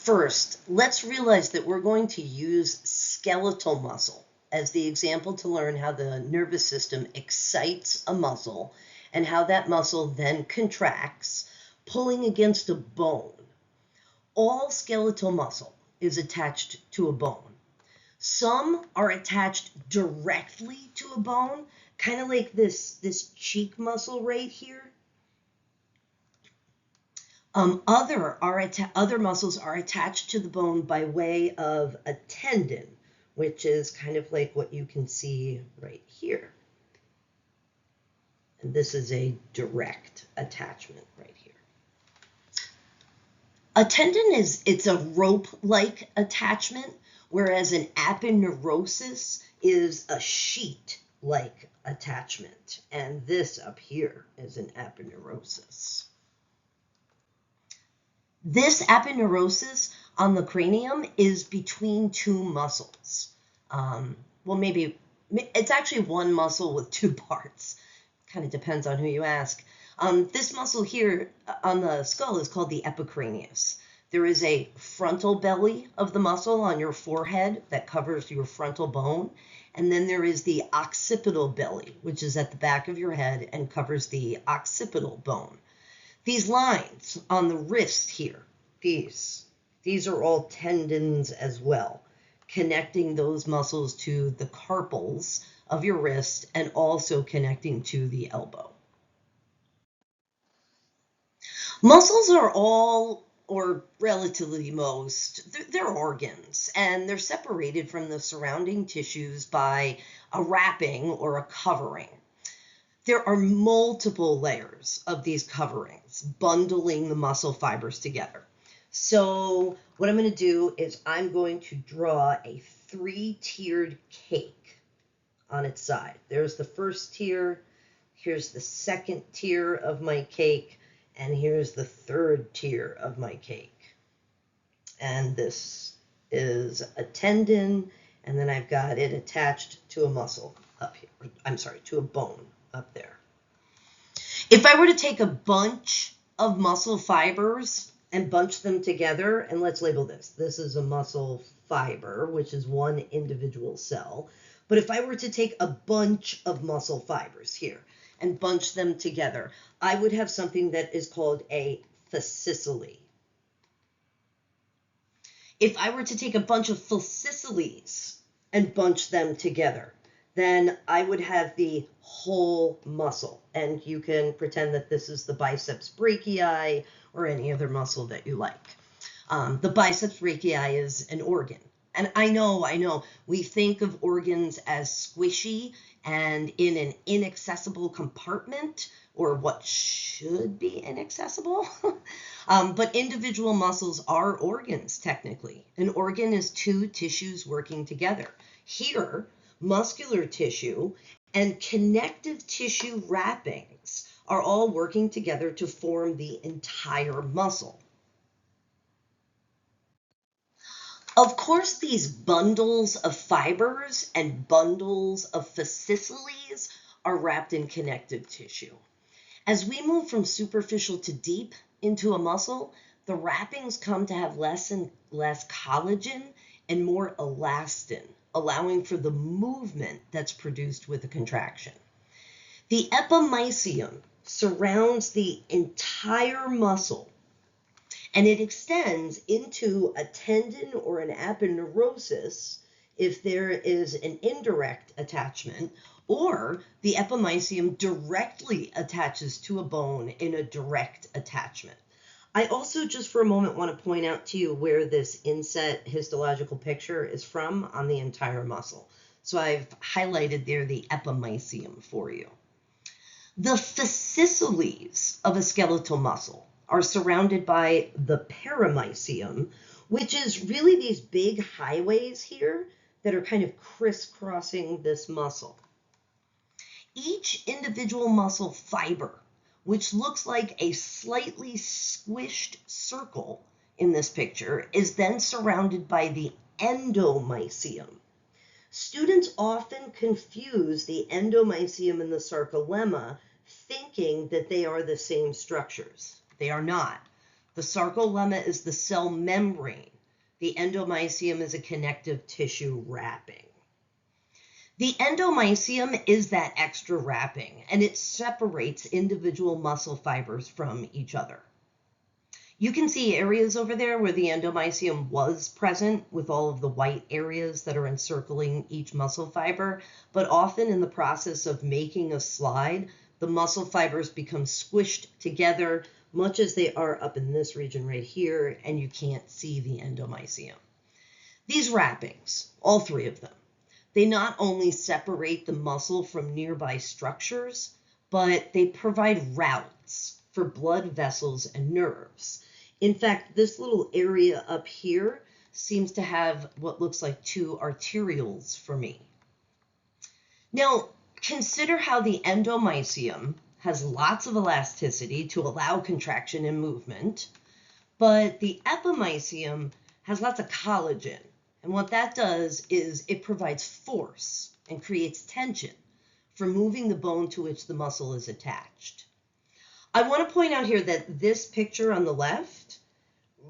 First, let's realize that we're going to use skeletal muscle as the example to learn how the nervous system excites a muscle and how that muscle then contracts, pulling against a bone. All skeletal muscle is attached to a bone. Some are attached directly to a bone, kind of like this cheek muscle right here. Other muscles are attached to the bone by way of a tendon, which is kind of like what you can see right here. And this is a direct attachment right here. A tendon it's a rope-like attachment, whereas an aponeurosis is a sheet-like attachment. And this up here is an aponeurosis. This aponeurosis on the cranium is between two muscles. Well, maybe it's actually one muscle with two parts. Kind of depends on who you ask. This muscle here on the skull is called the epicranius. There is a frontal belly of the muscle on your forehead that covers your frontal bone. And then there is the occipital belly, which is at the back of your head and covers the occipital bone. These lines on the wrist here, these are all tendons as well, connecting those muscles to the carpals of your wrist and also connecting to the elbow. Muscles are all, or relatively most, they're organs, and they're separated from the surrounding tissues by a wrapping or a covering. There are multiple layers of these coverings, bundling the muscle fibers together. So what I'm going to do is I'm going to draw a 3-tiered cake on its side. There's the first tier, here's the second tier of my cake, and here's the third tier of my cake. And this is a tendon, and then I've got it attached to a muscle up here. I'm sorry, to a bone up there. If I were to take a bunch of muscle fibers and bunch them together, and let's label this. This is a muscle fiber, which is one individual cell. But if I were to take a bunch of muscle fibers here and bunch them together, I would have something that is called a fascicule. If I were to take a bunch of fascicules and bunch them together, then I would have the whole muscle. And you can pretend that this is the biceps brachii or any other muscle that you like. The biceps brachii is an organ. And I know, we think of organs as squishy and in an inaccessible compartment, or what should be inaccessible. But individual muscles are organs, technically. An organ is two tissues working together. Here, muscular tissue and connective tissue wrappings are all working together to form the entire muscle. Of course, these bundles of fibers and bundles of fascicules are wrapped in connective tissue. As we move from superficial to deep into a muscle, the wrappings come to have less and less collagen and more elastin, allowing for the movement that's produced with a contraction. The epimysium surrounds the entire muscle, and it extends into a tendon or an aponeurosis if there is an indirect attachment, or the epimysium directly attaches to a bone in a direct attachment. I also just for a moment want to point out to you where this inset histological picture is from on the entire muscle. So I've highlighted there the epimysium for you. The fascicules of a skeletal muscle are surrounded by the perimysium, which is really these big highways here that are kind of crisscrossing this muscle. Each individual muscle fiber, which looks like a slightly squished circle in this picture, is then surrounded by the endomysium. Students often confuse the endomysium and the sarcolemma, thinking that they are the same structures. They are not. The sarcolemma is the cell membrane The endomysium is a connective tissue wrapping. The endomysium is that extra wrapping, and it separates individual muscle fibers from each other. You can see areas over there where the endomysium was present with all of the white areas that are encircling each muscle fiber, but often in the process of making a slide, the muscle fibers become squished together, much as they are up in this region right here, and you can't see the endomysium. These wrappings, all three of them, they not only separate the muscle from nearby structures, but they provide routes for blood vessels and nerves. In fact, this little area up here seems to have what looks like two arterioles for me. Now, consider how the endomysium has lots of elasticity to allow contraction and movement, but the epimysium has lots of collagen. And what that does is it provides force and creates tension for moving the bone to which the muscle is attached. I want to point out here that this picture on the left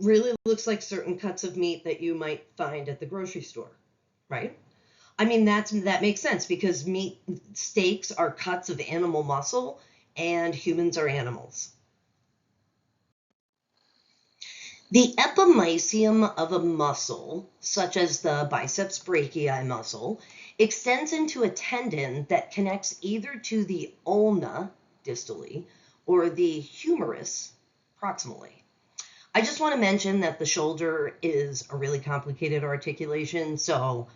really looks like certain cuts of meat that you might find at the grocery store, right? I mean, that makes sense because meat steaks are cuts of animal muscle and humans are animals. The epimysium of a muscle, such as the biceps brachii muscle, extends into a tendon that connects either to the ulna, distally, or the humerus, proximally. I just want to mention that the shoulder is a really complicated articulation, so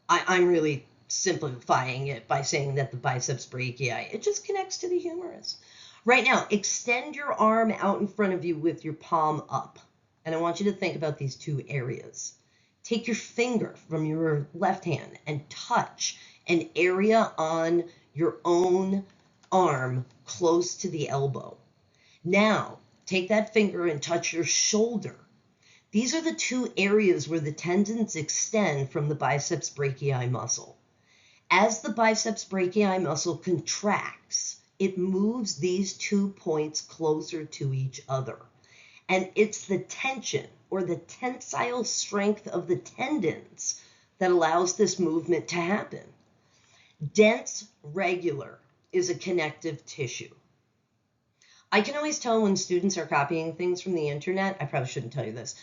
I'm really simplifying it by saying that the biceps brachii, it just connects to the humerus. Right now, extend your arm out in front of you with your palm up. And I want you to think about these two areas. Take your finger from your left hand and touch an area on your own arm close to the elbow. Now, take that finger and touch your shoulder. These are the two areas where the tendons extend from the biceps brachii muscle. As the biceps brachii muscle contracts, it moves these 2 points closer to each other. And it's the tension or the tensile strength of the tendons that allows this movement to happen. Dense regular is a connective tissue. I can always tell when students are copying things from the internet. I probably shouldn't tell you this,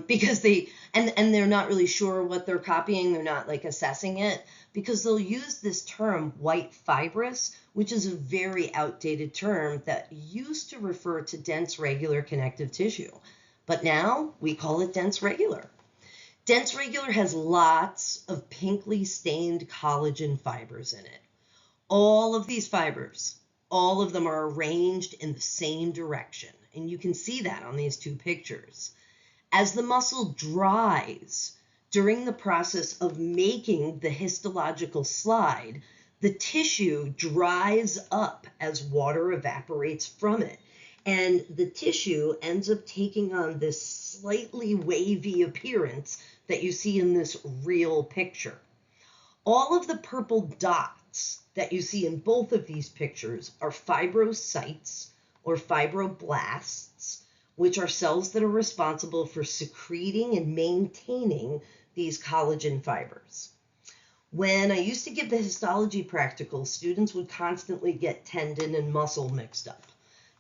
because they're not really sure what they're copying. They're not like assessing it because they'll use this term white fibrous, which is a very outdated term that used to refer to dense regular connective tissue. But now we call it dense regular. Dense regular has lots of pinkly stained collagen fibers in it. All of these fibers, all of them are arranged in the same direction, and you can see that on these two pictures. As the muscle dries during the process of making the histological slide, the tissue dries up as water evaporates from it, and the tissue ends up taking on this slightly wavy appearance that you see in this real picture. All of the purple dots that you see in both of these pictures are fibrocytes or fibroblasts, which are cells that are responsible for secreting and maintaining these collagen fibers. When I used to give the histology practical, students would constantly get tendon and muscle mixed up.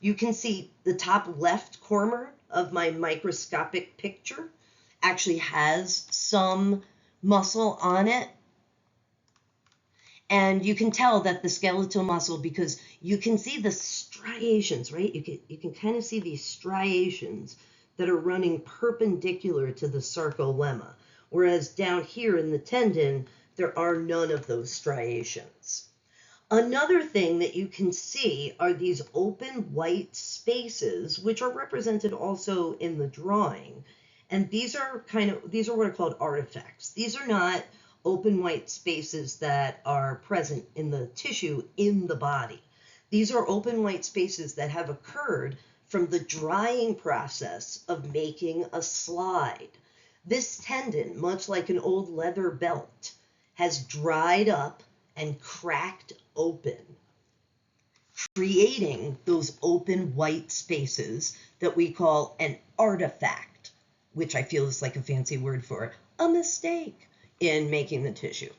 You can see the top left corner of my microscopic picture actually has some muscle on it. And you can tell that the skeletal muscle, because you can see the striations, right? You can kind of see these striations that are running perpendicular to the sarcolemma. Whereas down here in the tendon, there are none of those striations. Another thing that you can see are these open white spaces, which are represented also in the drawing. And these are what are called artifacts. These are not open white spaces that are present in the tissue in the body. These are open white spaces that have occurred from the drying process of making a slide. This tendon, much like an old leather belt, has dried up and cracked open, creating those open white spaces that we call an artifact, which I feel is like a fancy word for a mistake in making the tissue.